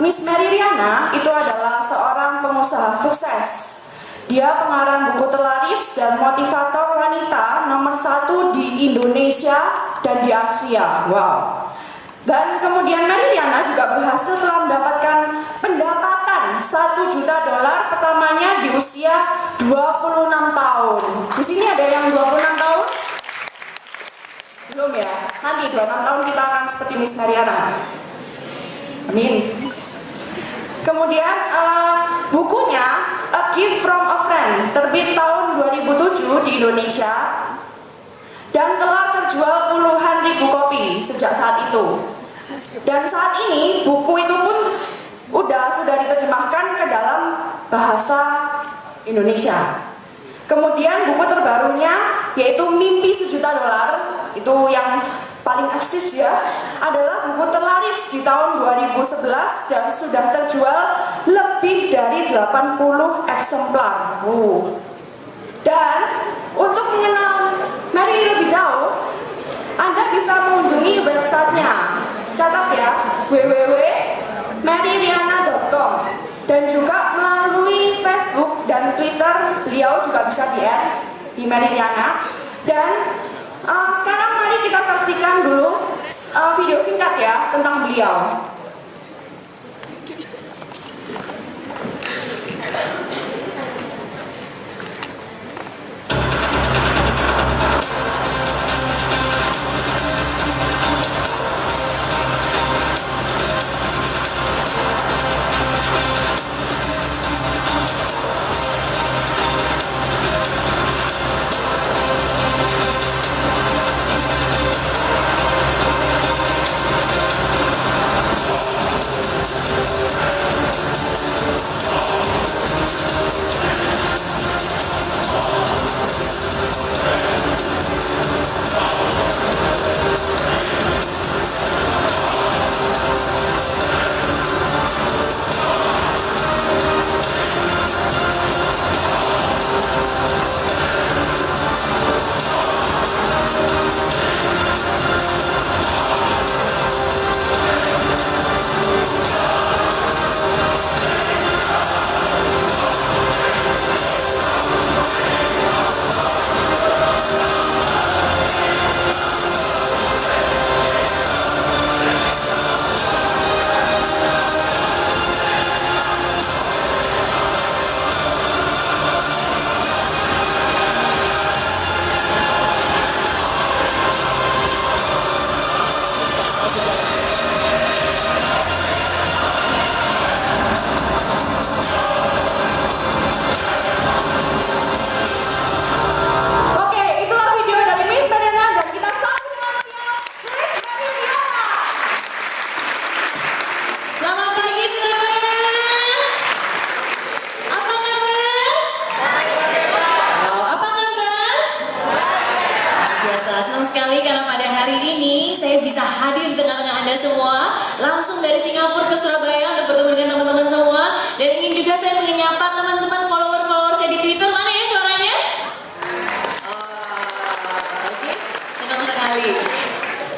Miss Mary Riana itu adalah seorang pengusaha sukses. Dia pengarang buku terlaris dan motivator wanita nomor 1 di Indonesia dan di Asia. Wow. Dan kemudian Mary Riana juga berhasil telah mendapatkan pendapatan $1 juta pertamanya di usia 26 tahun. Di sini ada yang 26 tahun? Belum ya? Nanti 26 tahun kita akan seperti Miss Mary Riana. Amin. Kemudian bukunya A Gift from a Friend terbit tahun 2007 di Indonesia dan telah terjual puluhan ribu kopi sejak saat itu. Dan saat ini buku itu pun sudah diterjemahkan ke dalam bahasa Indonesia. Kemudian buku terbarunya yaitu Mimpi $1 juta, itu yang paling eksis ya, adalah buku terlaris di tahun 2011 dan sudah terjual lebih dari 80 eksemplar. Dan untuk mengenal Mary lebih jauh, Anda bisa mengunjungi websitenya. Catat ya, www.maryriana.com. Dan juga melalui Facebook dan Twitter, beliau juga bisa di-add di Mary Riana. Dan sekarang mari kita saksikan dulu video singkat ya tentang beliau.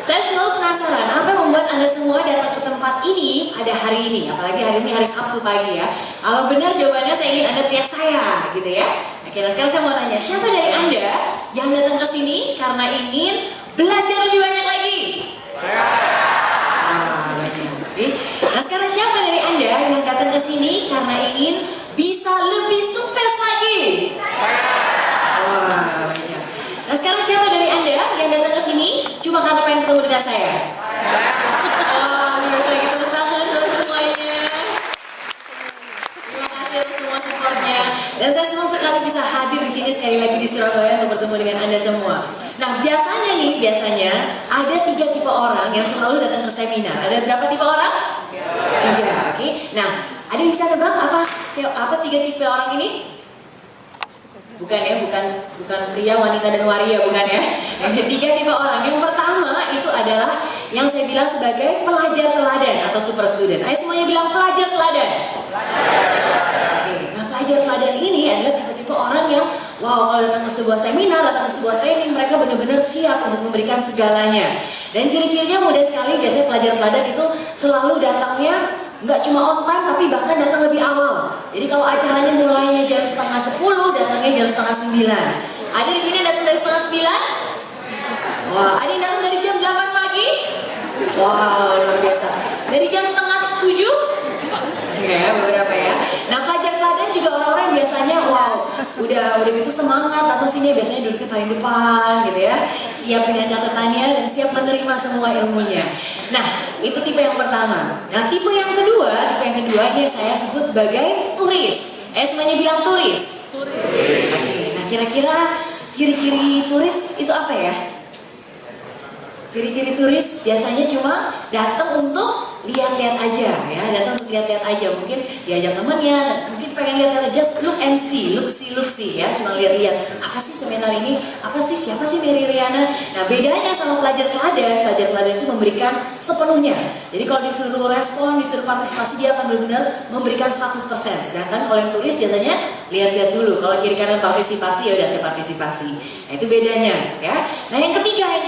Saya selalu penasaran apa yang membuat Anda semua datang ke tempat ini pada hari ini, apalagi hari ini hari Sabtu pagi ya. Kalau benar jawabannya saya ingin Anda teriak saya gitu ya. Oke, nah sekarang saya mau tanya, siapa dari Anda yang datang ke sini karena ingin belajar lebih banyak lagi? Oke. Nah sekarang siapa dari Anda yang datang ke sini karena ingin bisa lebih sukses lagi? Nah sekarang siapa dari Anda yang datang ke sini cuma karena pengen ketemu dengan saya? Lihat lagi tepuk tangan untuk semuanya. Terima kasih untuk semua supportnya. Dan saya senang sekali bisa hadir di sini sekali lagi di Surabaya untuk bertemu dengan Anda semua. Nah biasanya ada 3 tipe orang yang selalu datang ke seminar. Ada berapa tipe orang? 3, oke. Nah ada yang bisa nebak apa 3 tipe orang ini? Bukan ya, bukan pria, wanita, dan waria, bukan ya. Yang 3 tipe orang. Yang pertama itu adalah yang saya bilang sebagai pelajar teladan atau super student. Ayo semuanya bilang pelajar teladan. Oke, nah pelajar teladan ini adalah tipe-tipe orang yang wow, kalau datang ke sebuah seminar, datang ke sebuah training, mereka benar-benar siap untuk memberikan segalanya. Dan ciri-cirinya mudah sekali, biasanya pelajar teladan itu selalu datangnya nggak cuma on time tapi bahkan datang lebih awal. Jadi kalau acaranya mulainya jam 8:30, datangnya jam 8:30. Ada di sini yang datang dari 8:30? Wah, ada yang datang dari jam 8 pagi? Wow, luar biasa. Dari jam 6:30? Ya, beberapa ya. Nah, pelajar-pelajar juga orang-orang yang biasanya udah gitu semangat, langsung sini biasanya duduknya paling depan gitu ya. Siap dengan catatannya dan siap menerima semua ilmunya. Nah, itu tipe yang pertama. Nah, tipe yang kedua ini saya sebut sebagai turis. Semuanya bilang turis. Nah, kira-kira ciri-ciri turis itu apa ya? Ciri-ciri turis biasanya cuma datang untuk lihat-lihat aja ya, datang untuk lihat-lihat aja, mungkin diajak temennya, mungkin pengen lihat-lihat, just look and see, look see ya, cuma lihat-lihat apa sih seminar ini, apa sih, siapa sih Mary Riana. Nah, bedanya sama pelajar teladan itu memberikan sepenuhnya. Jadi kalau disuruh respon, disuruh partisipasi, dia akan benar-benar memberikan 100%. Sedangkan kalau yang turis biasanya lihat-lihat dulu, kalau kiri kanan partisipasi ya udah saya partisipasi. Nah, itu bedanya ya. Nah, yang ketiga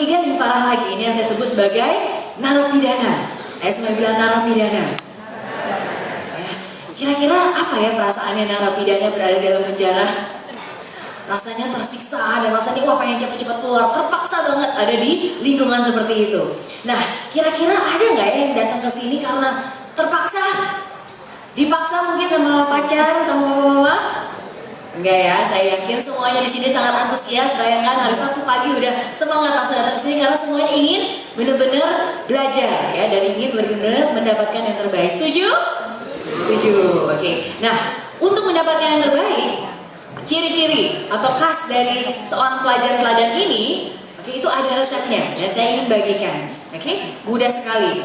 lebih parah lagi, ini yang saya sebut sebagai narapidana. Semua bilang narapidana. Ya, kira-kira apa ya perasaannya narapidana berada dalam penjara? Rasanya tersiksa dan rasanya pengen cepet-cepet keluar, terpaksa banget ada di lingkungan seperti itu. Nah, kira-kira ada nggak ya yang datang ke sini karena terpaksa? Dipaksa mungkin sama pacar, sama mama? Enggak ya, saya yakin semuanya di sini sangat antusias. Bayangkan hari Sabtu pagi udah semangat langsung datang ke sini karena semuanya ingin benar-benar belajar ya, dan ingin benar-benar mendapatkan yang terbaik. Setuju? Setuju. Oke. Nah, untuk mendapatkan yang terbaik, ciri-ciri atau khas dari seorang pelajar teladan ini, itu ada resepnya dan saya ingin bagikan. Mudah sekali.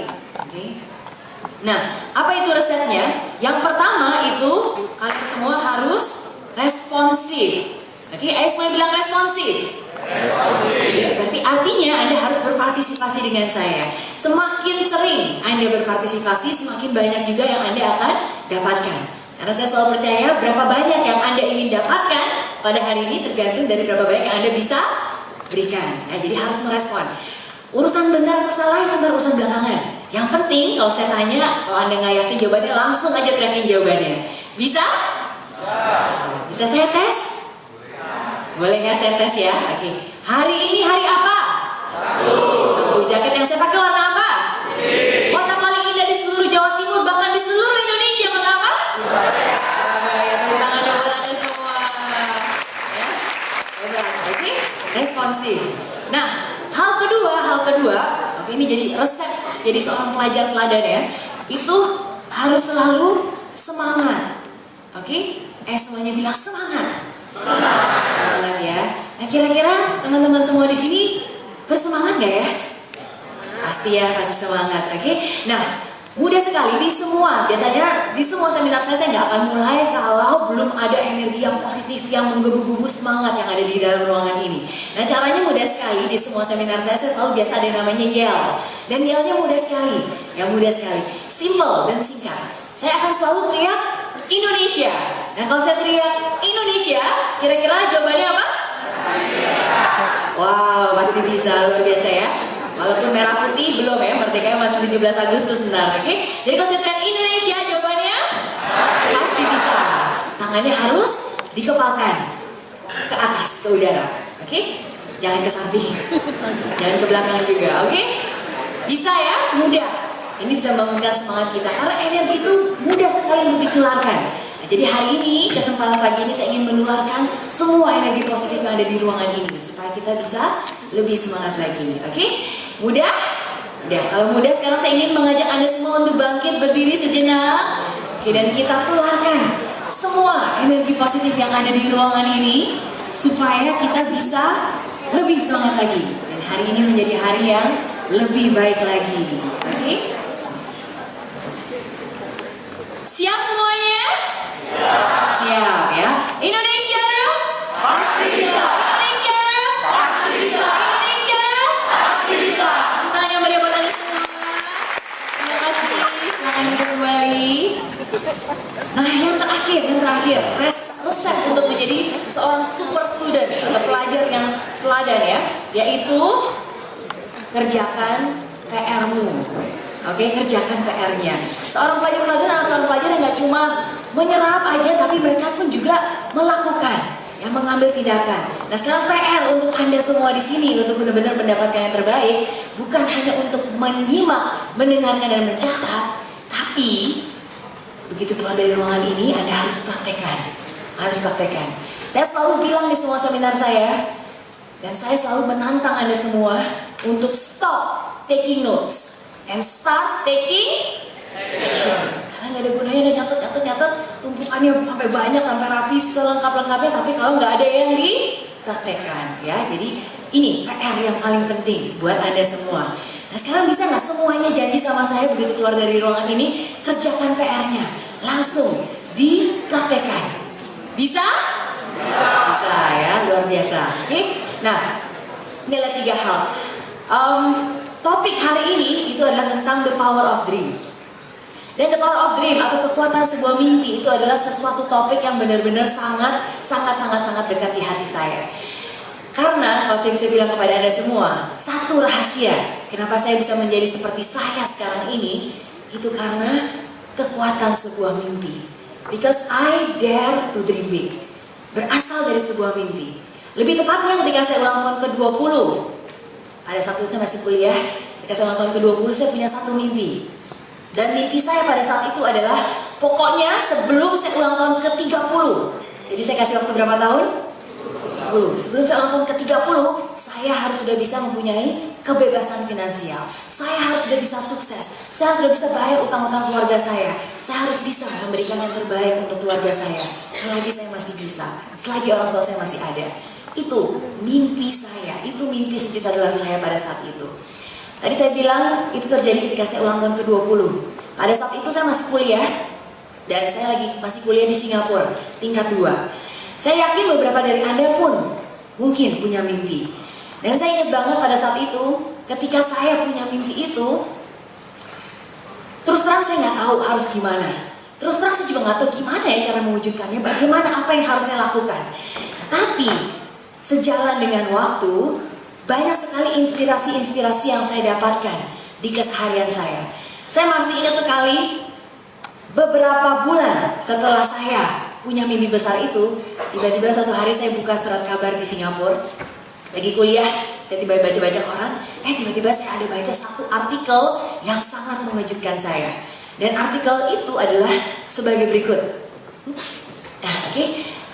Nah, apa itu resepnya? Yang pertama itu kalian semua harus responsif. Semua bilang responsif. Berarti artinya Anda harus berpartisipasi dengan saya. Semakin sering Anda berpartisipasi, semakin banyak juga yang Anda akan dapatkan. Karena saya selalu percaya berapa banyak yang Anda ingin dapatkan pada hari ini tergantung dari berapa banyak yang Anda bisa berikan. Jadi harus merespon. Urusan benar atau salah itu urusan belakangan. Yang penting kalau saya tanya, kalau Anda nggak yakin jawabannya, langsung aja teriakin jawabannya. Bisa? Bisa saya tes? Boleh ya saya tes ya? Hari ini hari apa? Sabtu. Jaket yang saya pakai warna apa? Kota paling indah di seluruh Jawa Timur, bahkan di seluruh Indonesia, kota apa? Surabaya. Tepuk tangan dong buat Anda semua. Ya? Responsif. Nah, hal kedua, ini jadi resep jadi seorang pelajar teladan ya. Itu harus selalu semangat. Semuanya bilang semangat. Semangat ya. Nah, kira-kira teman-teman semua di sini bersemangat gak ya? Pasti ya, kasih semangat. Nah, mudah sekali biasanya di semua seminar saya nggak akan mulai kalau belum ada energi yang positif yang menggebu-gebu semangat yang ada di dalam ruangan ini. Nah, caranya mudah sekali. Di semua seminar saya selalu biasa ada yang namanya yell. Dan yellnya mudah sekali. Simple dan singkat. Saya akan selalu teriak Indonesia. Nah, kalau saya teriak Indonesia, kira-kira jawabannya apa? Wow, pasti bisa, luar biasa ya. Walaupun merah putih belum ya, merdeka masih 17 Agustus sebentar. Jadi kalau saya teriak Indonesia, jawabannya pasti bisa. Tangannya harus dikepalkan ke atas, ke udara. Jangan ke samping, jangan ke belakang juga. Bisa ya, mudah. Ini bisa membangunkan semangat kita karena energi itu mudah sekali untuk dikeluarkan. Nah, jadi hari ini, kesempatan pagi ini saya ingin menularkan semua energi positif yang ada di ruangan ini supaya kita bisa lebih semangat lagi. Mudah? Udah. Kalau mudah, sekarang saya ingin mengajak Anda semua untuk bangkit, berdiri sejenak. Dan kita keluarkan semua energi positif yang ada di ruangan ini supaya kita bisa lebih semangat lagi. Dan hari ini menjadi hari yang lebih baik lagi. Siap semuanya? Siap ya. Indonesia pasti bisa. Indonesia pasti bisa. Indonesia pasti bisa. Tangan yang meriah buat Anda semua. Terima kasih. Silakan duduk kembali. Nah, yang terakhir, resep untuk menjadi seorang super student atau pelajar yang teladan ya, yaitu kerjakan PR-mu. Oke, kerjakan PR-nya. Seorang pelajar adalah seorang pelajar yang nggak cuma menyerap aja, tapi mereka pun juga melakukan, yang mengambil tindakan. Nah, sekarang PR untuk Anda semua di sini untuk benar-benar mendapatkan yang terbaik, bukan hanya untuk menyimak, mendengarkan dan mencatat, tapi begitu keluar dari ruangan ini Anda harus praktekkan. Harus praktekkan. Saya selalu bilang di semua seminar saya, dan saya selalu menantang Anda semua untuk stop taking notes and start taking action. Karena nggak ada gunanya Anda nyatet, tumpukannya sampai banyak, sampai rapi, selengkap-lengkapnya, tapi kalau nggak ada yang dipraktekkan, ya. Jadi ini PR yang paling penting buat Anda semua. Nah, sekarang bisa nggak semuanya janji sama saya begitu keluar dari ruangan ini, kerjakan PR-nya, langsung dipraktekkan. Bisa? Bisa ya, luar biasa. Oke, nah ini ada 3 hal. Topik hari ini itu adalah tentang the power of dream. Dan the power of dream atau kekuatan sebuah mimpi itu adalah sesuatu topik yang benar-benar sangat dekat di hati saya. Karena kalau saya bisa bilang kepada Anda semua, satu rahasia kenapa saya bisa menjadi seperti saya sekarang ini, itu karena kekuatan sebuah mimpi. Because I dare to dream big. Berasal dari sebuah mimpi. Lebih tepatnya ketika saya ulang tahun ke-20. Pada saat itu saya masih kuliah, ketika saya ulang tahun ke-20 saya punya satu mimpi. Dan mimpi saya pada saat itu adalah pokoknya sebelum saya ulang tahun ke-30. Jadi saya kasih waktu berapa tahun? 10. Sebelum saya ulang tahun ke-30, saya harus sudah bisa mempunyai kebebasan finansial. Saya harus sudah bisa sukses. Saya harus sudah bisa bayar utang-utang keluarga saya. Saya harus bisa memberikan yang terbaik untuk keluarga saya. Selagi saya masih bisa, selagi orang tua saya masih ada. Itu mimpi saya, itu mimpi $1 juta saya pada saat itu. Tadi saya bilang itu terjadi ketika saya ulang tahun ke-20. Pada saat itu saya masih kuliah, dan saya masih kuliah di Singapura, tingkat 2. Saya yakin beberapa dari Anda pun mungkin punya mimpi. Dan saya ingat banget pada saat itu, ketika saya punya mimpi itu, terus terang saya nggak tahu harus gimana. Terus terang saya juga nggak tahu gimana ya cara mewujudkannya, bagaimana apa yang harus saya lakukan. Tapi sejalan dengan waktu, banyak sekali inspirasi-inspirasi yang saya dapatkan di keseharian saya. Saya masih ingat sekali beberapa bulan setelah saya punya mimpi besar itu, tiba-tiba satu hari saya buka surat kabar di Singapura. Lagi kuliah, saya tiba-tiba baca-baca koran, tiba-tiba saya ada baca satu artikel yang sangat mengejutkan saya. Dan artikel itu adalah sebagai berikut.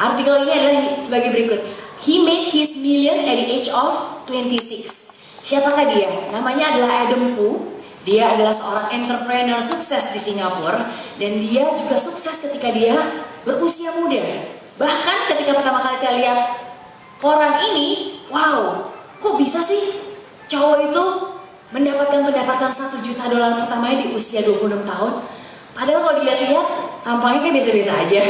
Artikel ini adalah sebagai berikut. He made his million at the age of 26. Siapakah dia? Namanya adalah Adam Khoo. Dia adalah seorang entrepreneur sukses di Singapura. Dan dia juga sukses ketika dia berusia muda. Bahkan ketika pertama kali saya lihat koran ini, wow, kok bisa sih cowok itu mendapatkan pendapatan $1 juta pertamanya di usia 26 tahun. Padahal kalau dilihat-lihat tampangnya kayak biasa-biasa aja,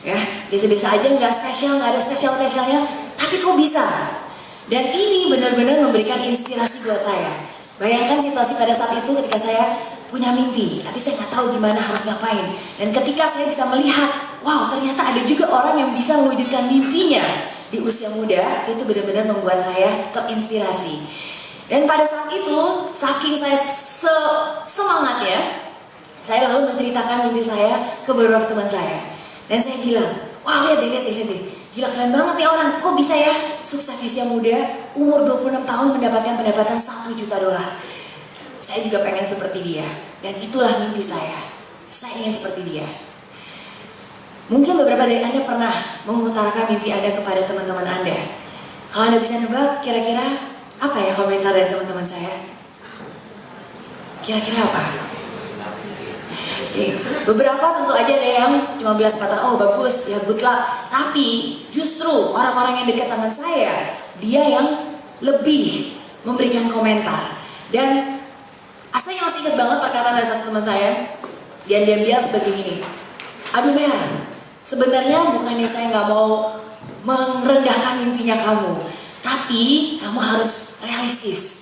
ya, biasa-biasa aja, nggak spesial, nggak ada spesial-spesialnya, tapi kok bisa? Dan ini benar-benar memberikan inspirasi buat saya. Bayangkan situasi pada saat itu ketika saya punya mimpi, tapi saya nggak tahu gimana harus ngapain. Dan ketika saya bisa melihat, wow, ternyata ada juga orang yang bisa mewujudkan mimpinya di usia muda, itu benar-benar membuat saya terinspirasi. Dan pada saat itu, saking saya semangatnya, saya lalu menceritakan mimpi saya ke beberapa teman saya. Dan saya bilang, wah, lihat deh, gila keren banget nih orang, kok bisa ya sukses di usia muda, umur 26 tahun mendapatkan pendapatan $1 juta. Saya juga pengen seperti dia, dan itulah mimpi saya. Saya ingin seperti dia. Mungkin beberapa dari Anda pernah mengutarakan mimpi Anda kepada teman-teman Anda. Kalau Anda bisa nebak, kira-kira apa ya komentar dari teman-teman saya? Kira-kira apa? Oke. Beberapa tentu aja ada yang cuma bilang sepatah, oh bagus, ya good luck. Tapi justru orang-orang yang dekat dengan saya, dia yang lebih memberikan komentar. Dan saya masih ingat banget perkataan dari satu teman saya. Dan dia bilang sebagai gini, aduh Mer, sebenarnya bukannya saya nggak mau merendahkan mimpinya kamu, tapi kamu harus realistis.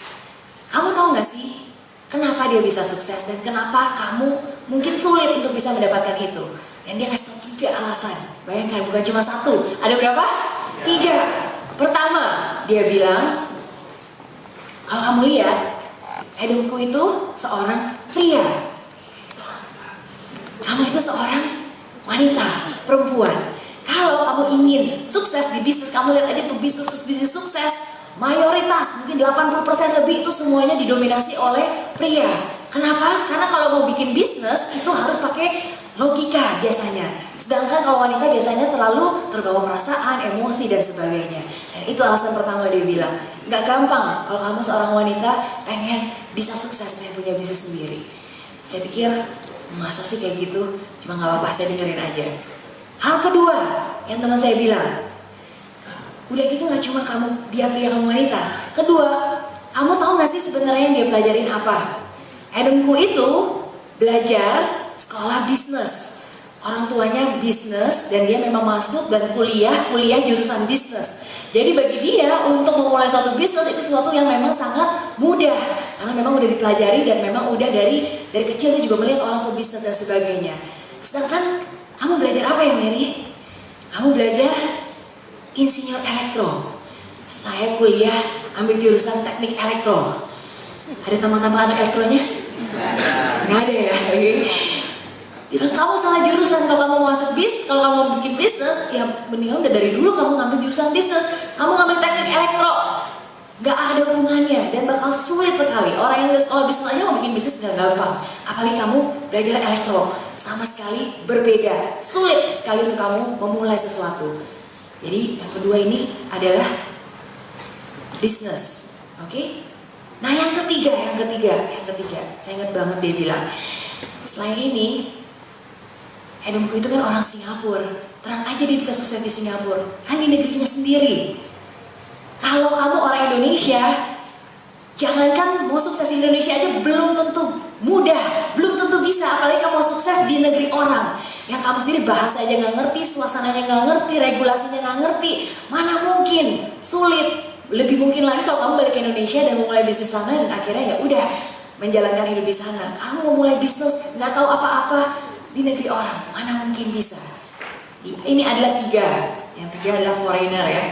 Kamu tahu nggak sih kenapa dia bisa sukses dan kenapa kamu mungkin sulit untuk bisa mendapatkan itu? Dan dia kasih tahu 3 alasan. Bayangkan, bukan cuma 1, ada berapa? 3. Pertama, dia bilang, kalau kamu lihat, Adam Khoo itu seorang pria, kamu itu seorang wanita, perempuan. Kalau kamu ingin sukses di bisnis, kamu lihat aja pebisnis sukses, mayoritas mungkin 80% lebih itu semuanya didominasi oleh pria. Kenapa? Karena kalau mau bikin bisnis itu harus pakai logika biasanya. Sedangkan kalau wanita biasanya terlalu terbawa perasaan, emosi dan sebagainya. Dan itu alasan pertama dia bilang, nggak gampang kalau kamu seorang wanita pengen bisa sukses, pengen punya bisnis sendiri. Saya pikir, masa sih kayak gitu? Cuma nggak apa-apa, saya dengerin aja. Hal kedua yang teman saya bilang, udah gitu nggak cuma dia pria kamu wanita. Kedua, kamu tahu nggak sih sebenarnya yang dia pelajarin apa? Adamku itu belajar sekolah bisnis. Orang tuanya bisnis dan dia memang masuk dan kuliah jurusan bisnis. Jadi bagi dia untuk memulai suatu bisnis itu sesuatu yang memang sangat mudah karena memang udah dipelajari dan memang udah dari kecil dia juga melihat orang pebisnis dan sebagainya. Sedangkan kamu belajar apa ya Mary? Kamu belajar insinyur elektro. Saya kuliah ambil jurusan teknik elektro. Ada tambang-tambang anak elektronya? Nggak ada ya. Bilang kamu salah jurusan, kalau kamu masuk kalau kamu bikin bisnis, ya mendingan udah dari dulu kamu ngambil jurusan bisnis, kamu ngambil teknik elektro, nggak ada hubungannya dan bakal sulit sekali. Orang yang sekolah bisnis aja mau bikin bisnis nggak gampang, apalagi kamu belajar elektro, sama sekali berbeda, sulit sekali untuk kamu memulai sesuatu. Jadi yang kedua ini adalah bisnis, oke? Nah yang ketiga, saya ingat banget dia bilang, selain ini, Adamku itu kan orang Singapura, terang aja dia bisa sukses di Singapura, kan di negerinya sendiri. Kalau kamu orang Indonesia, jangankan mau sukses di Indonesia aja belum tentu mudah, belum tentu bisa, apalagi kamu mau sukses di negeri orang. Yang kamu sendiri bahasa aja nggak ngerti, suasananya nggak ngerti, regulasinya nggak ngerti, mana mungkin, sulit. Lebih mungkin lagi kalau kamu balik ke Indonesia dan mulai bisnis sana dan akhirnya ya udah menjalankan hidup di sana. Kamu mau mulai bisnis nggak tahu apa-apa di negeri orang, mana mungkin bisa. Ini adalah tiga, yang tiga adalah foreigner ya.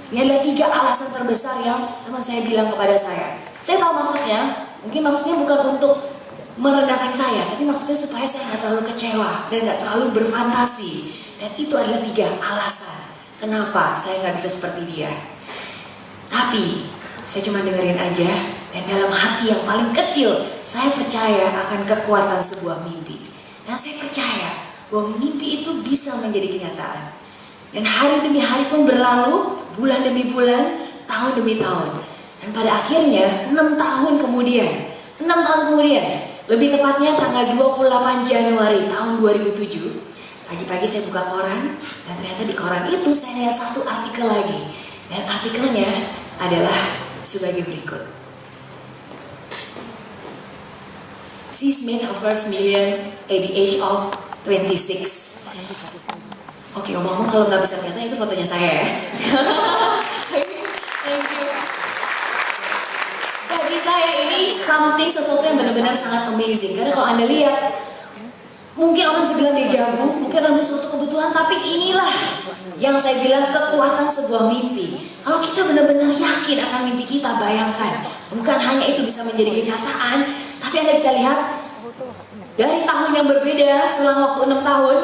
Ini adalah tiga alasan terbesar yang teman saya bilang kepada saya. Saya tahu maksudnya, mungkin maksudnya bukan untuk merendahkan saya, tapi maksudnya supaya saya nggak terlalu kecewa dan nggak terlalu berfantasi. Dan itu adalah tiga alasan kenapa saya nggak bisa seperti dia. Tapi saya cuma dengerin aja, dan dalam hati yang paling kecil saya percaya akan kekuatan sebuah mimpi. Dan saya percaya bahwa mimpi itu bisa menjadi kenyataan. Dan hari demi hari pun berlalu, bulan demi bulan, tahun demi tahun. Dan pada akhirnya 6 tahun kemudian, lebih tepatnya tanggal 28 Januari tahun 2007, pagi-pagi saya buka koran, dan ternyata di koran itu saya lihat satu artikel lagi. Dan artikelnya adalah sebagai berikut. She's made her first million at the age of 26. Oke, ngomong-ngomong kalau nggak bisa kelihatan itu fotonya saya ya. Thank you. Bagi saya ini sesuatu yang benar-benar sangat amazing. Karena kalau Anda lihat, mungkin orang bisa bilang dejavu, mungkin orang suatu kebetulan, tapi inilah yang saya bilang kekuatan sebuah mimpi. Kalau kita benar-benar yakin akan mimpi kita, bayangkan, bukan hanya itu bisa menjadi kenyataan, tapi Anda bisa lihat dari tahun yang berbeda, selang waktu 6 tahun,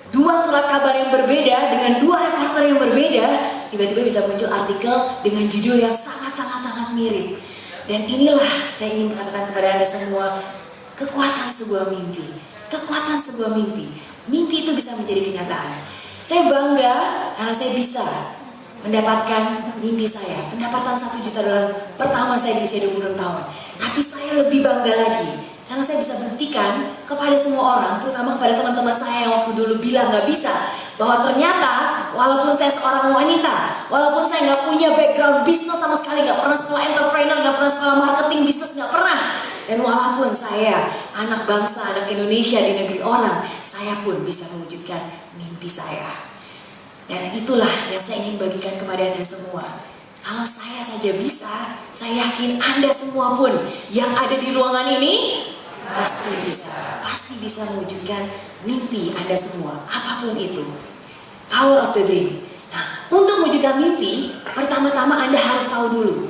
2 surat kabar yang berbeda dengan 2 reporter yang berbeda, tiba-tiba bisa muncul artikel dengan judul yang sangat-sangat mirip. Dan inilah saya ingin mengatakan kepada Anda semua, kekuatan sebuah mimpi. Kekuatan sebuah mimpi. Mimpi itu bisa menjadi kenyataan. Saya bangga karena saya bisa mendapatkan mimpi saya. Pendapatan $1 juta pertama saya di usia 26 tahun. Tapi saya lebih bangga lagi karena saya bisa buktikan kepada semua orang, terutama kepada teman-teman saya yang waktu dulu bilang gak bisa, bahwa ternyata walaupun saya seorang wanita, walaupun saya gak punya background bisnis sama sekali, gak pernah sekolah entrepreneur, gak pernah sekolah marketing bisnis, gak pernah. Dan walaupun saya anak bangsa, anak Indonesia di negeri orang, saya pun bisa mewujudkan mimpi saya. Dan itulah yang saya ingin bagikan kepada Anda semua. Kalau saya saja bisa, saya yakin Anda semua pun yang ada di ruangan ini pasti bisa mewujudkan mimpi Anda semua, apapun itu. Power of the dream. Nah, untuk mewujudkan mimpi, pertama-tama Anda harus tahu dulu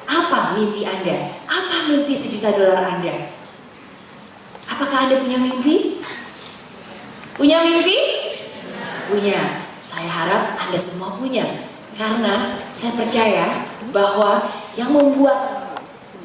apa mimpi Anda, apa mimpi $1 juta Anda. Apakah Anda punya mimpi? Punya mimpi? Punya. Saya harap Anda semua punya. Karena saya percaya bahwa yang membuat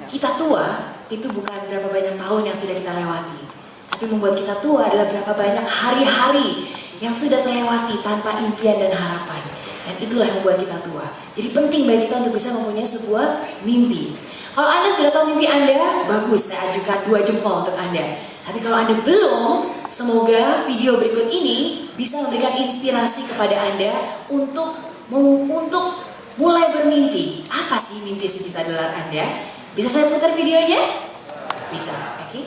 kita tua itu bukan berapa banyak tahun yang sudah kita lewati, tapi membuat kita tua adalah berapa banyak hari-hari yang sudah terlewati tanpa impian dan harapan. Dan itulah yang membuat kita tua. Jadi penting bagi kita untuk bisa mempunyai sebuah mimpi. Kalau Anda sudah tahu mimpi Anda, bagus, saya ajukan 2 jempol untuk Anda. Tapi kalau Anda belum, semoga video berikut ini bisa memberikan inspirasi kepada Anda untuk mulai bermimpi. Apa sih mimpi sejuta dolar Anda? Bisa saya putar videonya? Bisa, oke?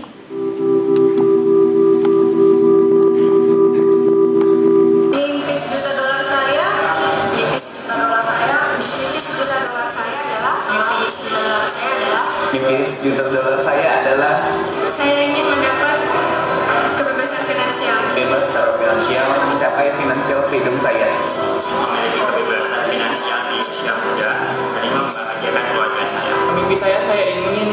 Mimpi sejuta dolar saya adalah Saya ingin mendapat kebebasan finansial. bebas secara finansial, mencapai financial freedom saya. Memiliki kebebasan finansial di usia muda, dan membahagiakan keluarga saya. Mimpi saya ingin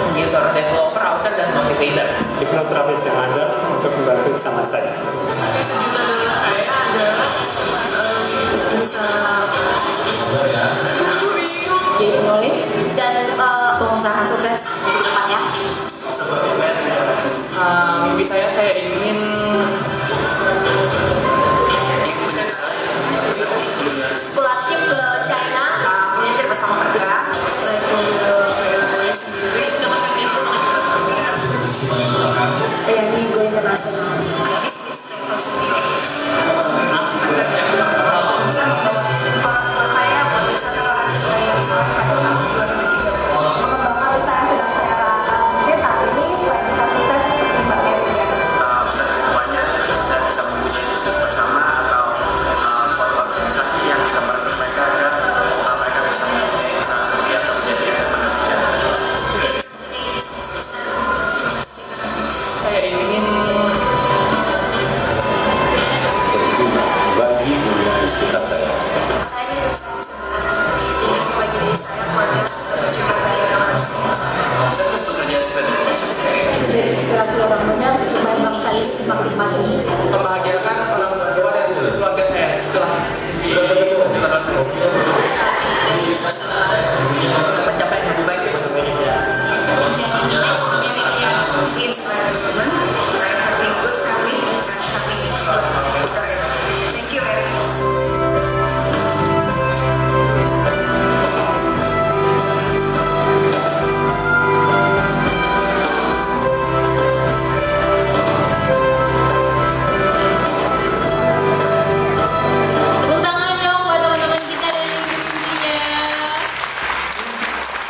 menjadi seorang developer, author, dan motivator. Hipnoterapis yang ada untuk membantu sama saya. Mimpi sejuta dolar saya adalah bisa Jadi penulis. dan pengusaha sukses untuk depannya. Mimpi saya ingin Scholarship ke China, menyetir bersama keluarga. Ya, ini go internasional. Mengembangkan usaha yang sedang saya mungkin saat ini selain bisa sukses seperti Mbak Mary ya. Kedepannya saya bisa mempunyai bisnis bersama atau suatu organisasi yang bisa merekrut mereka agar mereka bisa mempunyai studi atau menjadi entrepreneur secara saya ingin Bagi dunia di sekitar saya. saya ingin berusaha bagi diri saya, keluarga, dan juga bagi orang sekitar saya. saya terus bekerja sesuai dengan passion saya. Jadi inspirasi orang banyak supaya bangsa ini semakin maju. membahagiakan orang tua dan keluarga saya. Itulah pencapaian yang lebih baik untuk Indonesia. Inspire women, having good family, and having good career. Thank you very much. Tepuk tangan dong buat teman-teman kita dan mimpi-mimpinya.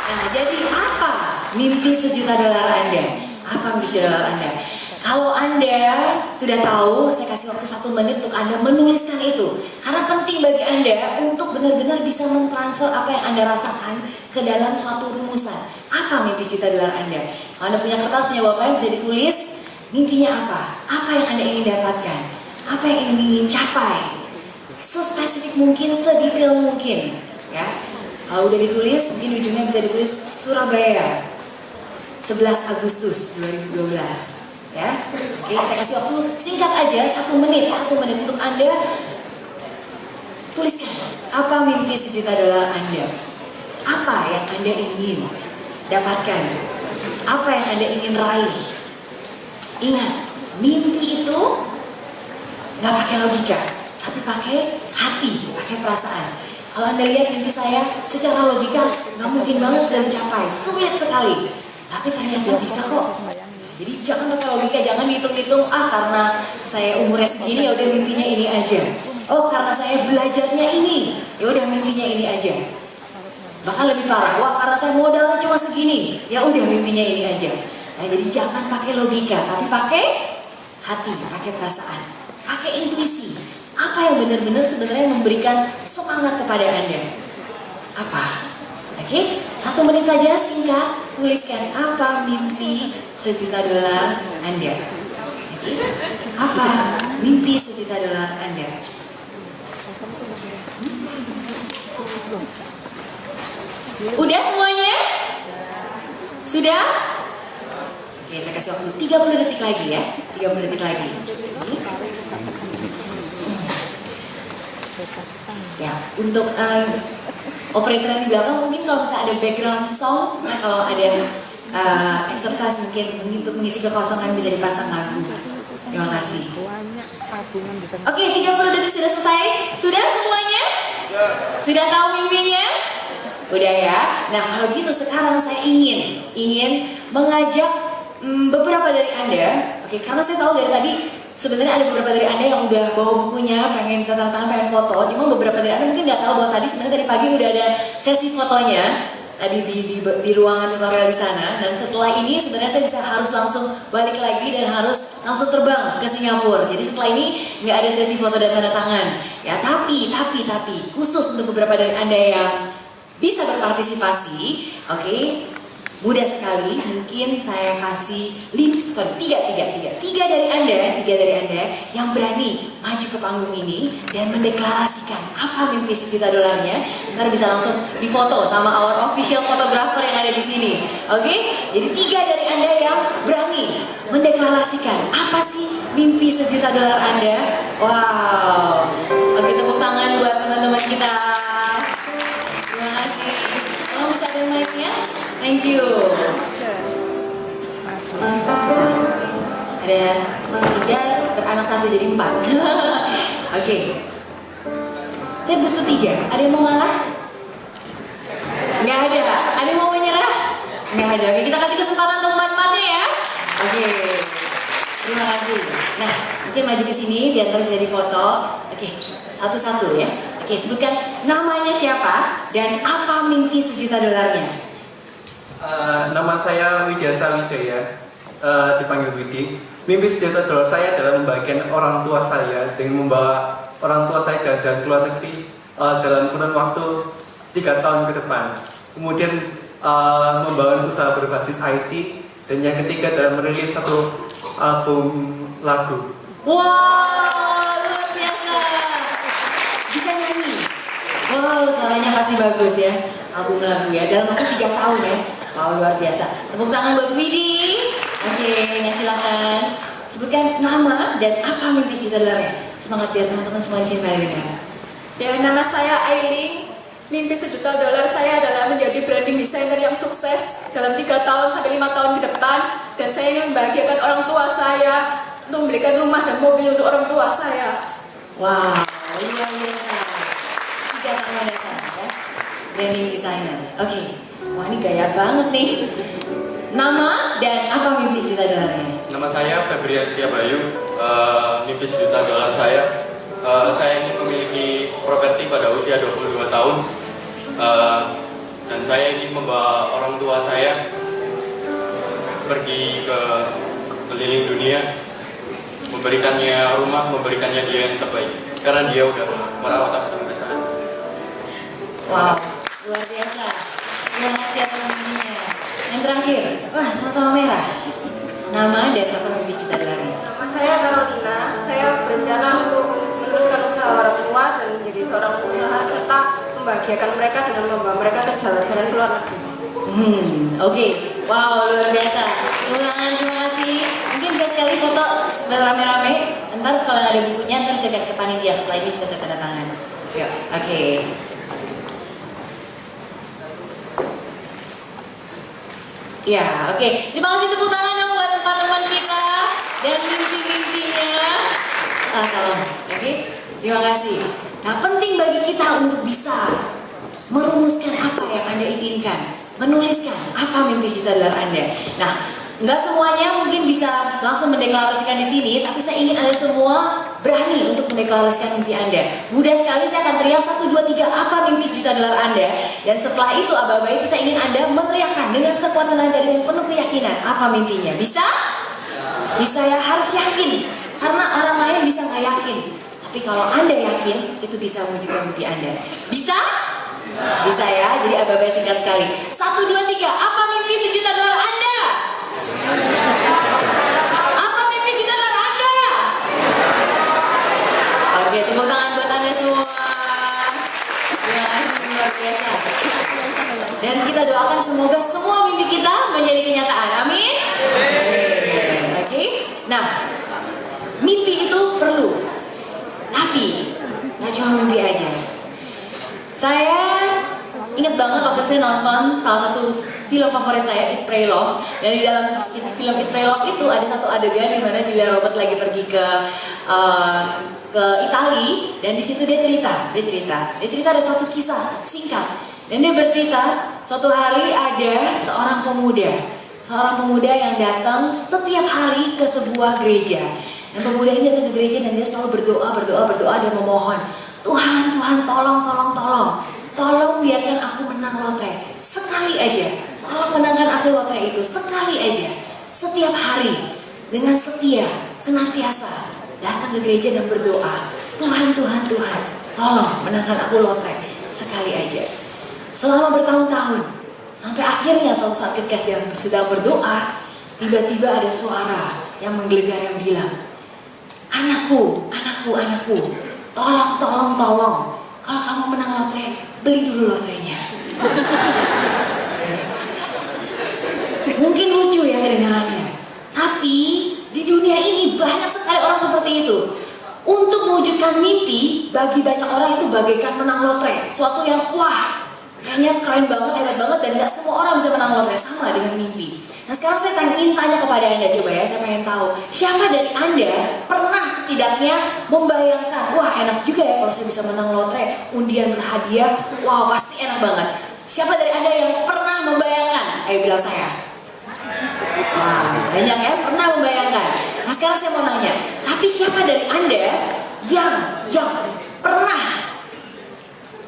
Nah, jadi apa mimpi sejuta dolar Anda? Apa mimpi sejuta dolar Anda? Kalau Anda sudah tahu, saya kasih waktu 1 menit untuk Anda menuliskan itu. Karena penting bagi Anda untuk benar-benar bisa mentransfer apa yang Anda rasakan ke dalam suatu rumusan. Apa mimpi sejuta dolar Anda? Kalau Anda punya kertas, punya pulpen, bisa ditulis mimpinya apa? Apa yang Anda ingin dapatkan? Apa yang ingin capai? Sespesifik mungkin, sedetail mungkin, ya. Kalau udah ditulis, mungkin ujungnya bisa ditulis Surabaya 11 Agustus 2012, ya. Oke, saya kasih waktu singkat aja 1 menit untuk Anda tuliskan apa mimpi sejuta dolar Anda, apa yang Anda ingin dapatkan, apa yang Anda ingin raih. Ingat, mimpi itu nggak pakai logika, tapi pakai hati, pakai perasaan. Kalau Anda lihat mimpi saya, secara logika nggak mungkin banget bisa tercapai, sulit sekali. Tapi ternyata bisa kok. Jadi jangan pakai logika, jangan dihitung-hitung. Karena saya umurnya segini, ya udah mimpinya ini aja. Oh, karena saya belajarnya ini, ya udah mimpinya ini aja. Bahkan lebih parah, wah karena saya modalnya cuma segini, ya udah mimpinya ini aja. Nah, jadi jangan pakai logika, tapi pakai hati, pakai perasaan, pakai intuisi. Apa yang benar-benar sebenarnya memberikan semangat kepada Anda? Apa? Oke, 1 menit saja singkat, tuliskan apa mimpi sejuta dolar Anda. Oke, apa mimpi sejuta dolar Anda? Udah semuanya? Sudah? Oke, saya kasih waktu 30 detik lagi ya. 30 detik lagi. Ya, untuk operator yang di belakang mungkin kalau misalnya ada background song, nah kalau ada exercise mungkin untuk mengisi kekosongan bisa dipasang lagu. Terima kasih. Oke, 30 detik sudah selesai. Sudah semuanya? Sudah tahu mimpinya? Udah ya. Nah kalau gitu sekarang saya ingin mengajak beberapa dari Anda. Oke, karena saya tahu dari tadi sebenarnya ada beberapa dari Anda yang udah bawa bukunya, pengen tanda tangan, pengen foto. Cuma beberapa dari Anda mungkin nggak tahu bahwa tadi sebenarnya tadi pagi udah ada sesi fotonya tadi di ruangan tutorial di sana. Dan setelah ini sebenarnya saya harus langsung balik lagi dan harus langsung terbang ke Singapura. Jadi setelah ini nggak ada sesi foto dan tanda tangan. Ya tapi khusus untuk beberapa dari Anda yang bisa berpartisipasi, oke, mudah sekali. Mungkin saya kasih tiga dari Anda yang berani maju ke panggung ini dan mendeklarasikan apa mimpi $1 juta-nya. Ntar bisa langsung difoto sama our official photographer yang ada di sini, oke? Jadi 3 dari Anda yang berani mendeklarasikan apa sih mimpi $1 juta Anda. Wow, oke, tepuk tangan buat teman-teman kita. Terima kasih. Kalau bisa ada mic-nya, thank you. Ada 3 beranak 1 jadi 4. Oke. Saya butuh 3. Ada yang mau ngalah? Nggak ada. Ada yang mau menyerah? Nggak ada. Oke, kita kasih kesempatan untuk teman-temannya ya. Oke. Terima kasih. Nah, mungkin maju ke sini biar bisa difoto. Oke, satu-satu ya. Oke, sebutkan namanya siapa dan apa mimpi $1 juta. Nama saya Widyasa Wijaya, dipanggil Widi. Mimpi $1 juta saya adalah membagikan orang tua saya dengan membawa orang tua saya jalan-jalan ke luar negeri dalam kurun waktu 3 tahun ke depan. Kemudian membangun usaha berbasis IT, dan yang ketiga adalah merilis 1 album lagu. Wow, luar biasa. Bisa nyanyi. Wow, suaranya pasti bagus ya. Album lagu ya, dalam waktu 3 tahun ya. Wow, luar biasa. Tepuk tangan buat Widi. Oke, ya silakan. Sebutkan nama dan apa mimpi $1 juta. Semangat biar teman-teman semua di sini pada dengar. Ya, nama saya Ailing. Mimpi $1 juta saya adalah menjadi branding designer yang sukses dalam 3 tahun sampai 5 tahun ke depan. Dan saya ingin membahagiakan orang tua saya untuk membelikan rumah dan mobil untuk orang tua saya. Wow, luar biasa. 3 tahun datang ya. Branding designer. Oke. Wah, ini gaya banget nih. Nama dan apa mimpi $1 juta? Nama saya Febrian Bayu. Mimpi $1 juta saya ingin memiliki properti pada usia 22 tahun. Dan saya ingin membawa orang tua saya pergi ke keliling dunia, memberikannya rumah, memberikannya dia yang terbaik, karena dia udah merawat aku sampai saat ini. Wow, luar biasa. Terima kasih atas mimpinya. Yang terakhir, wah sama-sama merah. Nama dan apa mimpi $1 juta? Nama saya Carolina. Saya berencana untuk meneruskan usaha orang tua dan menjadi seorang pengusaha serta membahagiakan mereka dengan membawa mereka ke jalan-jalan ke luar negeri. Oke. Wow, luar biasa. Terima kasih. Mungkin bisa sekali foto rame-rame. Ntar kalau nggak ada bukunya, ntar bisa kasih ke panitia. Setelah ini bisa saya tanda tangan. Yuk, oke. Ya, oke. Terima kasih, tepuk tangan dong buat teman-teman kita dan mimpi-mimpinya. Tolong, oke. Terima kasih. Nah, penting bagi kita untuk bisa merumuskan apa yang Anda inginkan, menuliskan apa mimpi $1 juta Anda. Nah, nggak semuanya mungkin bisa langsung mendeklarasikan di sini, tapi saya ingin Anda semua berani untuk mendeklarasikan mimpi Anda. Mudah sekali, saya akan teriak 1, 2, 3 apa mimpi $1 juta Anda. Dan setelah itu, aba-aba itu saya ingin Anda meneriakkan dengan sekuat tenaga dan penuh keyakinan apa mimpinya. Bisa? Bisa ya, harus yakin. Karena orang lain bisa nggak yakin. Tapi kalau Anda yakin, itu bisa mewujudkan mimpi Anda. Bisa? Bisa ya, jadi aba-aba singkat sekali. 1, 2, 3, apa mimpi $1 juta Anda? Apa mimpi $1 juta Anda? Oke, tepuk tangan buat Anda semua. Terima kasih, luar biasa. Dan kita doakan semoga semua mimpi kita menjadi kenyataan. Amin. Nah, mimpi itu perlu, tapi nggak cuma mimpi aja. Saya ingat banget waktu saya nonton salah satu film favorit saya, Eat, Pray, Love. Dan di dalam film Eat, Pray, Love itu ada satu adegan di mana Julia Roberts lagi pergi ke Itali, dan di situ dia cerita ada satu kisah singkat, dan dia bercerita suatu hari ada seorang pemuda yang datang setiap hari ke sebuah gereja, dan pemuda ini datang ke gereja dan dia selalu berdoa dan memohon, Tuhan tolong biarkan aku menang lotre sekali aja, tolong menangkan aku lotre itu sekali aja. Setiap hari dengan setia senantiasa datang ke gereja dan berdoa, Tuhan, tolong menangkan aku lotre sekali aja. Selama bertahun-tahun, sampai akhirnya suatu saat ketika dia sedang berdoa, tiba-tiba ada suara yang menggelegar yang bilang, anakku, tolong, kalau kamu menang lotre, beli dulu lotrenya. Mungkin lucu ya kedengarannya, tapi di dunia ini banyak sekali orang seperti itu. Untuk mewujudkan mimpi, bagi banyak orang itu bagaikan menang lotre, suatu yang wah, kayaknya keren banget, hebat banget, dan gak semua orang bisa menang lotre. Sama dengan mimpi. Nah sekarang saya ingin tanya kepada Anda, coba ya, saya pengen tahu siapa dari Anda pernah setidaknya membayangkan, wah enak juga ya kalau saya bisa menang lotre, undian berhadiah, wow pasti enak banget. Siapa dari Anda yang pernah membayangkan? Ayo bilang saya. Wah, banyak ya, pernah membayangkan. Nah sekarang saya mau nanya, tapi siapa dari Anda yang pernah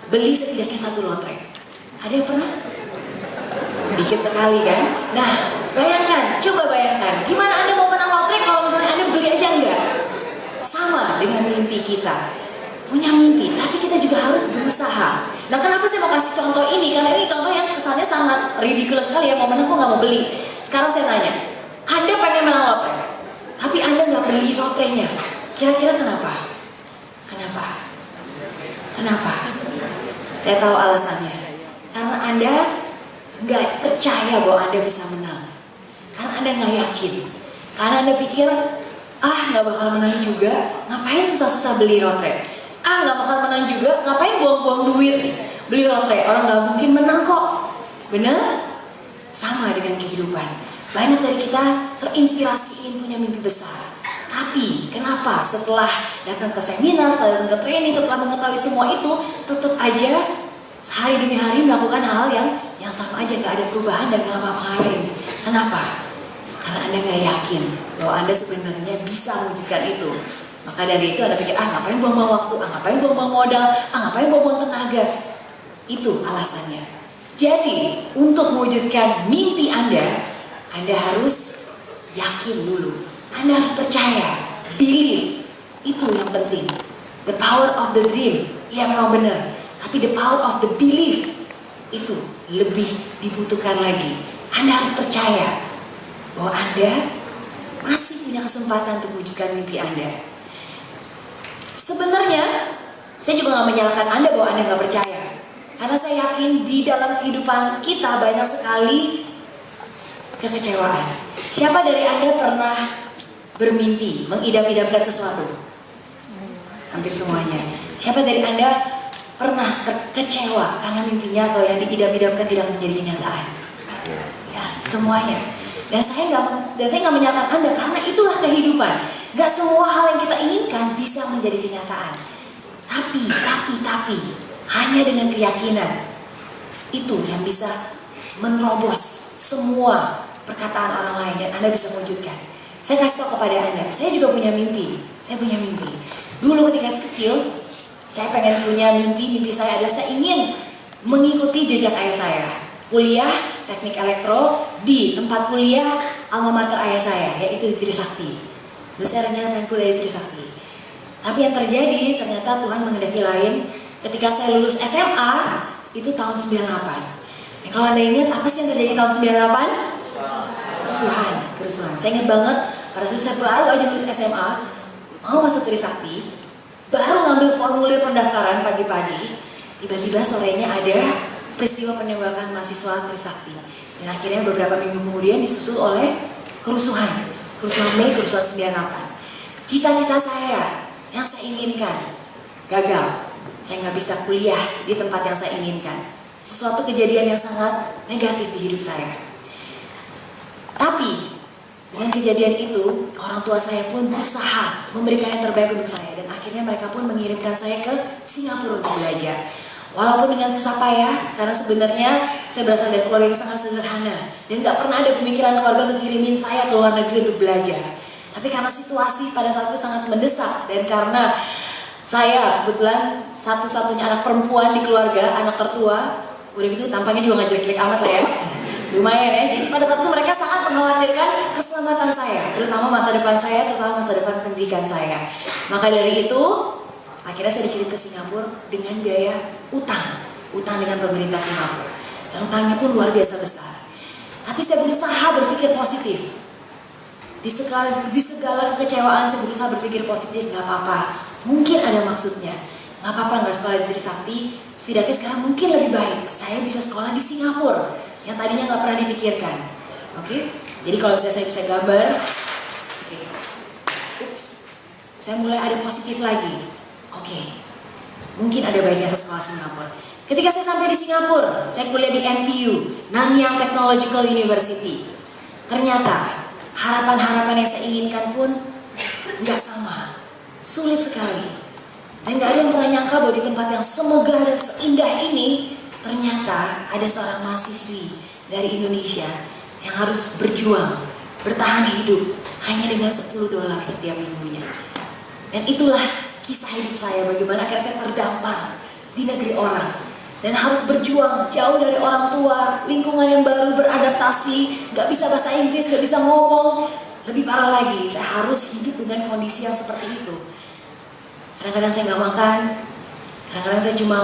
beli setidaknya satu lotre? Ada yang pernah? Dikit sekali kan? Nah, coba bayangkan, gimana Anda mau menang lotre kalau misalnya Anda beli aja enggak? Sama dengan mimpi kita. Punya mimpi, tapi kita juga harus berusaha. Nah kenapa saya mau kasih contoh ini? Karena ini contoh yang kesannya sangat ridiculous sekali ya, mau menang kok nggak mau beli. Sekarang saya tanya, Anda pengen menang lotre, tapi Anda nggak beli lotrenya. Kira-kira kenapa? Kenapa? Saya tahu alasannya. Karena Anda nggak percaya bahwa Anda bisa menang. Karena Anda nggak yakin. Karena Anda pikir, nggak bakal menang juga. Ngapain susah-susah beli lotre? Nggak bakal menang juga. Ngapain buang-buang duit beli lotre? Orang nggak mungkin menang kok. Bener? Sama dengan kehidupan. Banyak dari kita terinspirasi ingin punya mimpi besar. Tapi kenapa setelah datang ke seminar, setelah datang ke training, setelah mengetahui semua itu, tetap aja sehari demi hari melakukan hal yang sama aja, gak ada perubahan dan gak apa-apain. Kenapa? Karena Anda gak yakin bahwa Anda sebenarnya bisa mewujudkan itu. Maka dari itu Anda pikir, ngapain buang-buang waktu, ngapain buang-buang modal, ngapain buang-buang tenaga. Itu alasannya. Jadi, untuk mewujudkan mimpi Anda harus yakin dulu. Anda harus percaya, believe. Itu yang penting. The power of the dream, iya memang benar. Tapi the power of the belief, itu lebih dibutuhkan lagi. Anda harus percaya bahwa Anda masih punya kesempatan untuk mewujudkan mimpi Anda. Sebenarnya, saya juga gak menyalahkan Anda bahwa Anda gak percaya. Karena saya yakin di dalam kehidupan kita banyak sekali kekecewaan. Siapa dari Anda pernah bermimpi, mengidam-idamkan sesuatu? Hampir semuanya. Siapa dari Anda pernah terkecewa karena mimpinya atau yang diidam-idamkan tidak menjadi kenyataan? Ya, semuanya. Dan saya nggak menyalahkan Anda karena itulah kehidupan. Gak semua hal yang kita inginkan bisa menjadi kenyataan. Tapi hanya dengan keyakinan itu yang bisa menerobos semua perkataan orang lain dan Anda bisa mewujudkan. Saya kasih tahu kepada Anda, saya juga punya mimpi. Saya punya mimpi. Dulu ketika kecil, saya pengen punya mimpi saya adalah saya ingin mengikuti jejak ayah saya. Kuliah teknik elektro di tempat kuliah alma mater ayah saya, yaitu di Trisakti. Terus saya rencana pengen kuliah di Trisakti. Tapi yang terjadi, ternyata Tuhan menghendaki lain. Ketika saya lulus SMA, itu tahun 98. Nah, kalau Anda ingat, apa sih yang terjadi tahun 98? Kerusuhan. Saya ingat banget, pada saat saya baru aja lulus SMA, mau masuk Trisakti, baru ngambil formulir pendaftaran pagi-pagi, tiba-tiba sorenya ada peristiwa penembakan mahasiswa Trisakti. Dan akhirnya beberapa minggu kemudian disusul oleh kerusuhan kerusuhan Mei, kerusuhan 98. Cita-cita saya yang saya inginkan gagal. Saya nggak bisa kuliah di tempat yang saya inginkan. Sesuatu kejadian yang sangat negatif di hidup saya. Tapi dengan kejadian itu, orang tua saya pun berusaha memberikan yang terbaik untuk saya. Dan akhirnya mereka pun mengirimkan saya ke Singapura untuk belajar. Walaupun dengan susah payah, karena sebenarnya saya berasal dari keluarga yang sangat sederhana. Dan gak pernah ada pemikiran keluarga untuk kirimin saya ke luar negeri untuk belajar. Tapi karena situasi pada saat itu sangat mendesak. Dan karena saya kebetulan satu-satunya anak perempuan di keluarga, anak tertua. Udah gitu tampangnya juga gak jelek-jelek amat lah ya. Lumayan ya, jadi pada saat itu mereka sangat mengkhawatirkan keselamatan saya. Terutama masa depan saya, terutama masa depan pendidikan saya. Maka dari itu, akhirnya saya dikirim ke Singapura dengan biaya utang dengan pemerintah Singapura. Dan utangnya pun luar biasa besar. Tapi saya berusaha berpikir positif. Di segala kekecewaan saya berusaha berpikir positif, nggak apa-apa. Mungkin ada maksudnya. Nggak apa-apa nggak sekolah di Trisakti. Setidaknya sekarang mungkin lebih baik. Saya bisa sekolah di Singapura yang tadinya nggak pernah dipikirkan. Oke? Jadi kalau misalnya saya bisa gambar, oke. Ups, saya mulai ada positif lagi. Oke, mungkin ada baiknya saya sekolah Singapura. Ketika saya sampai di Singapura, saya kuliah di NTU, Nanyang Technological University. Ternyata harapan-harapan yang saya inginkan pun nggak sama, sulit sekali. Dan nggak ada yang pernah nyangka bahwa di tempat yang semegah dan seindah ini, ternyata ada seorang mahasiswi dari Indonesia yang harus berjuang, bertahan hidup hanya dengan $10 setiap minggunya. Dan itulah kisah hidup saya, bagaimana akhirnya saya terdampar di negeri orang dan harus berjuang jauh dari orang tua, lingkungan yang baru, beradaptasi, gak bisa bahasa Inggris, gak bisa ngomong. Lebih parah lagi, saya harus hidup dengan kondisi yang seperti itu. Kadang-kadang saya gak makan, kadang-kadang saya cuma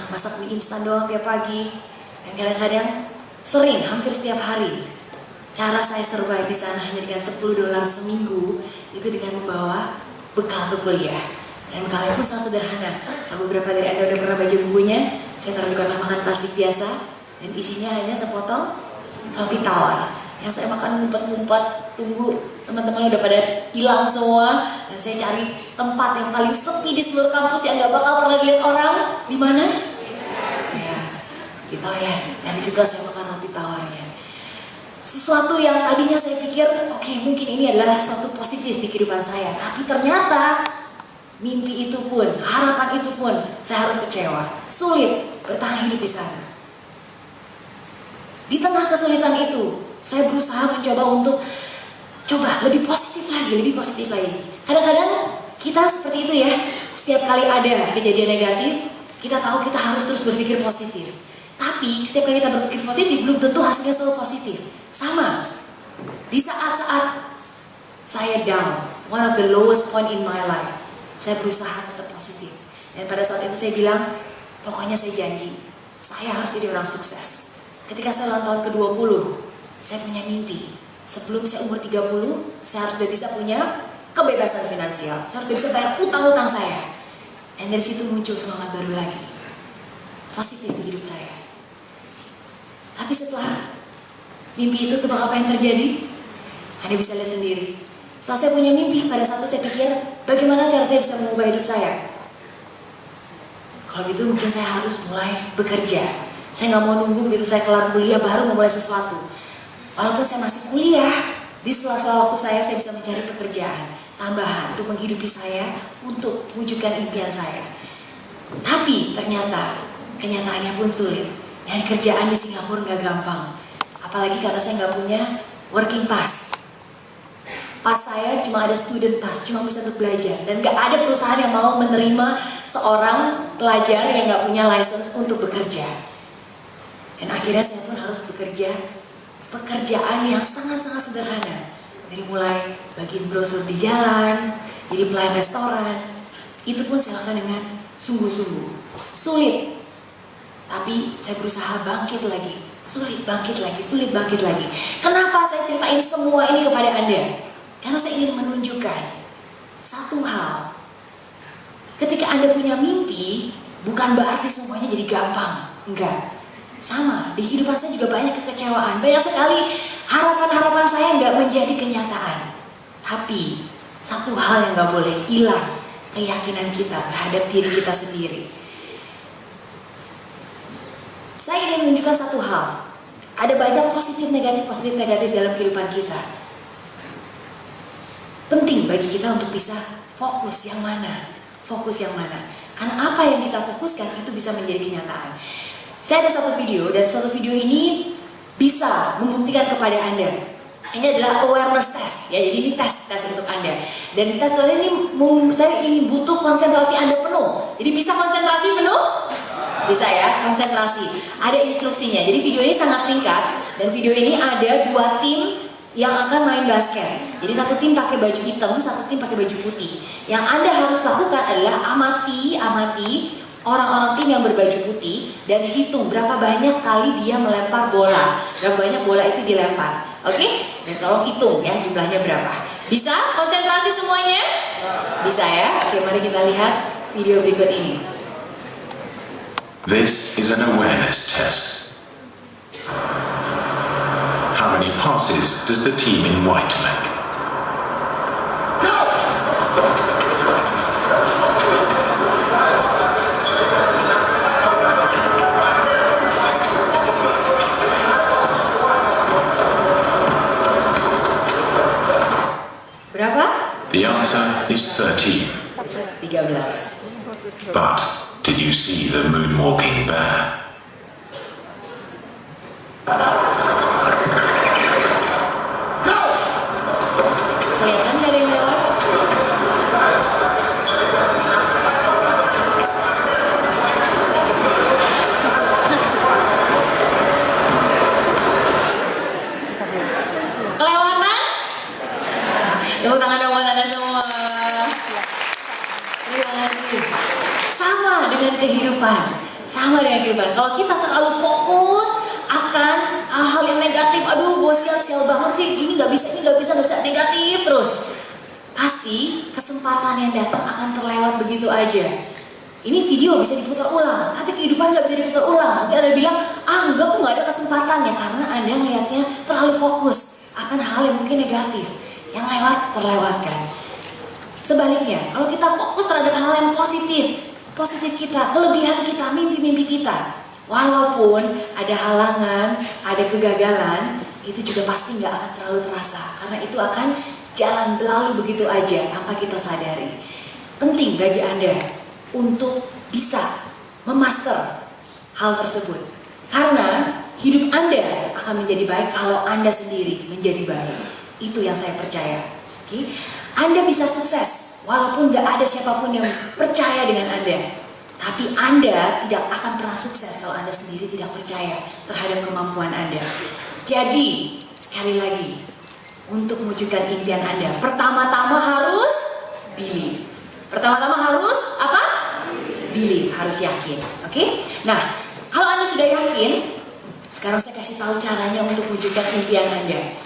masak mie instan doang tiap pagi, dan kadang-kadang sering, hampir setiap hari. Cara saya survive di sana hanya dengan $10 seminggu, itu dengan membawa bekal ke kuliah. Dan bekalnya pun sangat sederhana. Kalau beberapa dari Anda udah pernah baca bukunya, saya taruh di kotak makan plastik biasa, dan isinya hanya sepotong roti tawar yang saya makan ngumpet-ngumpet, tunggu teman-teman udah pada hilang semua, dan saya cari tempat yang paling sepi di seluruh kampus yang gak bakal pernah dilihat orang. Di mana? Ya, di toilet. Dan di situ saya makan roti tawarnya. Sesuatu yang tadinya saya pikir, oke, mungkin ini adalah satu positif di kehidupan saya. Tapi ternyata mimpi itu pun, harapan itu pun saya harus kecewa. Sulit bertahan hidup di sana. Di tengah kesulitan itu, saya berusaha mencoba untuk coba lebih positif lagi. Kadang-kadang kita seperti itu ya. Setiap kali ada kejadian negatif, kita tahu kita harus terus berpikir positif. Tapi setiap kali kita berpikir positif, belum tentu hasilnya selalu positif. Sama, di saat-saat saya down, one of the lowest point in my life, saya berusaha tetap positif. Dan pada saat itu saya bilang, pokoknya saya janji, saya harus jadi orang sukses. Ketika saya ulang tahun ke-20, saya punya mimpi. Sebelum saya umur 30, saya harus sudah bisa punya kebebasan finansial. Saya harus bisa bayar utang-utang saya. Dan dari situ muncul semangat baru lagi. Positif di hidup saya. Tapi setelah mimpi itu, tebak apa yang terjadi? Anda bisa lihat sendiri. Setelah saya punya mimpi, pada saat itu saya pikir, bagaimana cara saya bisa mengubah hidup saya? Kalau gitu mungkin saya harus mulai bekerja. Saya nggak mau nunggu begitu saya kelar kuliah baru memulai sesuatu. Walaupun saya masih kuliah, di sela-sela waktu saya bisa mencari pekerjaan tambahan untuk menghidupi saya, untuk mewujudkan impian saya. Tapi ternyata kenyataannya pun sulit. Nyari kerjaan di Singapura nggak gampang. Apalagi karena saya nggak punya working pass. Pas saya cuma ada student pass, cuma bisa untuk belajar. Dan nggak ada perusahaan yang mau menerima seorang pelajar yang nggak punya license untuk bekerja. Dan akhirnya saya pun harus bekerja pekerjaan yang sangat-sangat sederhana. Dari mulai bagiin brosur di jalan, jadi pelayan restoran. Itu pun saya lakukan dengan sungguh-sungguh. Sulit. Tapi saya berusaha bangkit lagi. Sulit bangkit lagi. Kenapa saya ceritain semua ini kepada Anda? Karena saya ingin menunjukkan satu hal. Ketika Anda punya mimpi, bukan berarti semuanya jadi gampang. Enggak. Sama, di kehidupan saya juga banyak kekecewaan. Banyak sekali harapan-harapan saya nggak menjadi kenyataan. Tapi satu hal yang nggak boleh hilang, keyakinan kita terhadap diri kita sendiri. Saya ingin menunjukkan satu hal. Ada banyak positif negatif dalam kehidupan kita. Penting bagi kita untuk bisa fokus yang mana. Karena apa yang kita fokuskan itu bisa menjadi kenyataan. Saya ada satu video, dan satu video ini bisa membuktikan kepada Anda. Ini adalah awareness test, ya. Jadi ini tes untuk Anda. Dan di tes kali ini saya ingin butuh konsentrasi Anda penuh. Jadi bisa konsentrasi penuh? Bisa ya, konsentrasi. Ada instruksinya. Jadi video ini sangat singkat, dan video ini ada 2 tim yang akan main basket. Jadi satu tim pakai baju hitam, satu tim pakai baju putih. Yang Anda harus lakukan adalah amati orang-orang tim yang berbaju putih dan hitung berapa banyak kali dia melempar bola, berapa banyak bola itu dilempar. Oke? Dan tolong hitung ya jumlahnya berapa. Bisa konsentrasi semuanya? Bisa ya? Oke, mari kita lihat video berikut ini. This is an awareness test. How many passes does the team in white make? Berapa? The answer is 13. 13. But did you see the moonwalking bear? Kelihatan dari yang lewat? Kelewatan? Tepuk tangan dong buat Anda semua. Terima kasih. Sama dengan kehidupan. Kalau kita terlalu fokus akan hal-hal yang negatif, aduh gue sial banget sih, ini nggak bisa, negatif terus. Pasti kesempatan yang datang akan terlewat begitu aja. Ini video bisa diputar ulang, tapi kehidupan nggak bisa diputar ulang. Mungkin Anda bilang, enggak, kok nggak ada kesempatannya, karena Anda ngeliatnya terlalu fokus akan hal yang mungkin negatif, yang terlewatkan. Sebaliknya, kalau kita fokus terhadap hal yang positif kita, kelebihan kita, mimpi-mimpi kita, walaupun ada halangan, ada kegagalan, itu juga pasti nggak akan terlalu terasa, karena itu akan jalan berlalu begitu aja tanpa kita sadari. Penting bagi Anda untuk bisa memaster hal tersebut, karena hidup Anda akan menjadi baik kalau Anda sendiri menjadi baik. Itu yang saya percaya. Oke? Anda bisa sukses walaupun gak ada siapapun yang percaya dengan Anda. Tapi Anda tidak akan pernah sukses kalau Anda sendiri tidak percaya terhadap kemampuan Anda. Jadi, sekali lagi, untuk mewujudkan impian Anda, pertama-tama harus believe. Pertama-tama harus apa? Believe, harus yakin. Oke? Nah, kalau Anda sudah yakin, sekarang saya kasih tahu caranya untuk mewujudkan impian Anda.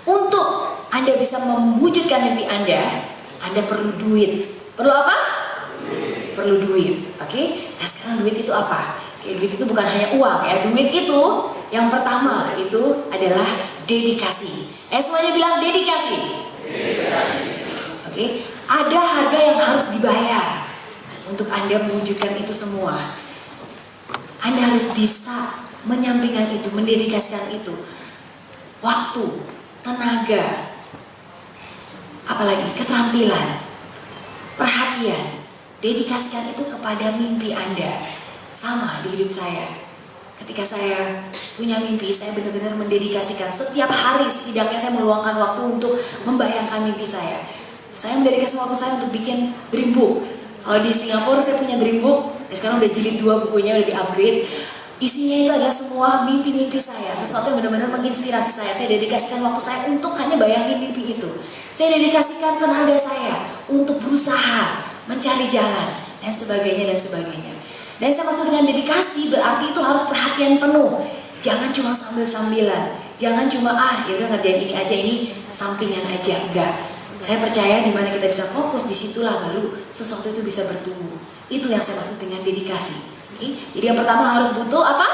Untuk Anda bisa mewujudkan mimpi Anda perlu duit. Perlu apa? Perlu duit. Oke? Nah, sekarang duit itu apa? Oke, duit itu bukan hanya uang ya. Duit itu yang pertama itu adalah dedikasi. Semuanya bilang dedikasi. Oke? Ada harga yang harus dibayar untuk Anda mewujudkan itu semua. Anda harus bisa menyampingkan itu, mendedikasikan itu. Waktu, tenaga, apalagi keterampilan, perhatian, dedikasikan itu kepada mimpi Anda. Sama di hidup saya. Ketika saya punya mimpi, saya benar-benar mendedikasikan setiap hari, setidaknya saya meluangkan waktu untuk membayangkan mimpi saya. Saya mendedikasikan waktu saya untuk bikin dream book. Kalau di Singapura saya punya dream book, sekarang udah jilid 2 bukunya, udah di-upgrade. Isinya itu adalah semua mimpi-mimpi saya, sesuatu yang benar-benar menginspirasi saya. Saya dedikasikan waktu saya untuk hanya bayangin mimpi itu. Saya dedikasikan tenaga saya untuk berusaha, mencari jalan, dan sebagainya. Dan saya maksud dengan dedikasi berarti itu harus perhatian penuh. Jangan cuma sambil-sambilan. Jangan cuma ya udah ngerjain ini aja, ini sampingan aja. Enggak. Saya percaya di mana kita bisa fokus, disitulah baru sesuatu itu bisa bertumbuh. Itu yang saya maksud dengan dedikasi. Jadi yang pertama harus butuh apa?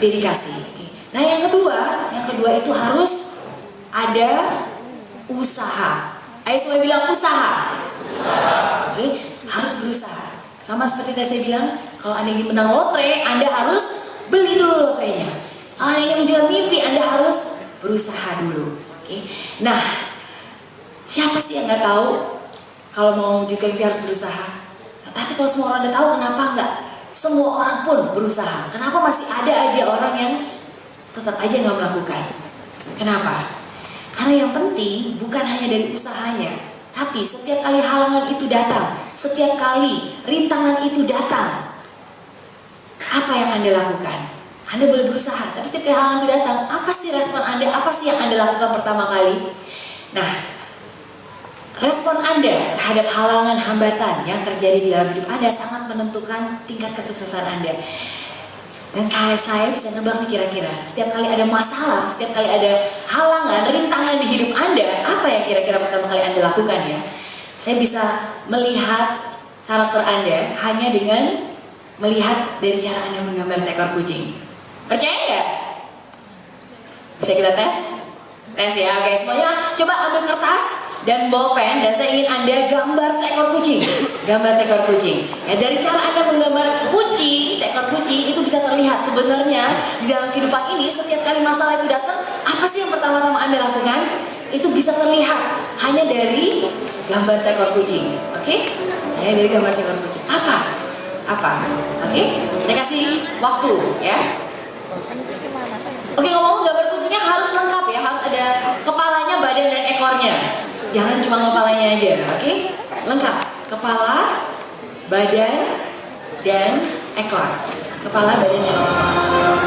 Dedikasi. Nah yang kedua itu harus ada usaha. Ayo semua bilang usaha. Oke, harus berusaha. Sama seperti tadi saya bilang, kalau Anda ingin menang lotre, Anda harus beli dulu lotrenya. Kalau Anda ingin menjual mimpi, Anda harus berusaha dulu. Oke. Nah, siapa sih yang nggak tahu kalau mau mewujudkan mimpi harus berusaha? Nah, tapi kalau semua orang udah tahu, kenapa nggak semua orang pun berusaha? Kenapa masih ada aja orang yang tetap aja nggak melakukan? Kenapa? Karena yang penting bukan hanya dari usahanya, tapi setiap kali halangan itu datang, setiap kali rintangan itu datang, apa yang Anda lakukan? Anda boleh berusaha, tapi setiap kali halangan itu datang, apa sih respon Anda? Apa sih yang Anda lakukan pertama kali? Nah, respon Anda terhadap halangan hambatan yang terjadi di dalam hidup Anda sangat menentukan tingkat kesuksesan Anda. Dan kayak saya bisa nebak nih kira-kira setiap kali ada masalah, setiap kali ada halangan, rintangan di hidup Anda, apa yang kira-kira pertama kali Anda lakukan ya? Saya bisa melihat karakter Anda hanya dengan melihat dari cara Anda menggambar seekor kucing. Percaya nggak? Bisa kita tes? Tes ya, oke semuanya coba ambil kertas dan bolpen dan saya ingin Anda gambar seekor kucing. Gambar seekor kucing. Ya dari cara Anda menggambar kucing, seekor kucing itu bisa terlihat sebenarnya di dalam kehidupan ini setiap kali masalah itu datang, apa sih yang pertama-tama Anda lakukan? Itu bisa terlihat hanya dari gambar seekor kucing. Oke? Hanya dari gambar seekor kucing. Apa? Oke? Saya kasih waktu ya. Oke, ngomong gambar kucingnya harus lengkap ya, harus ada kepalanya, badan dan ekornya. Jangan cuma kepalanya aja, oke? Lengkap. Kepala, badan, dan ekor. Kepala, badan, dan ekor.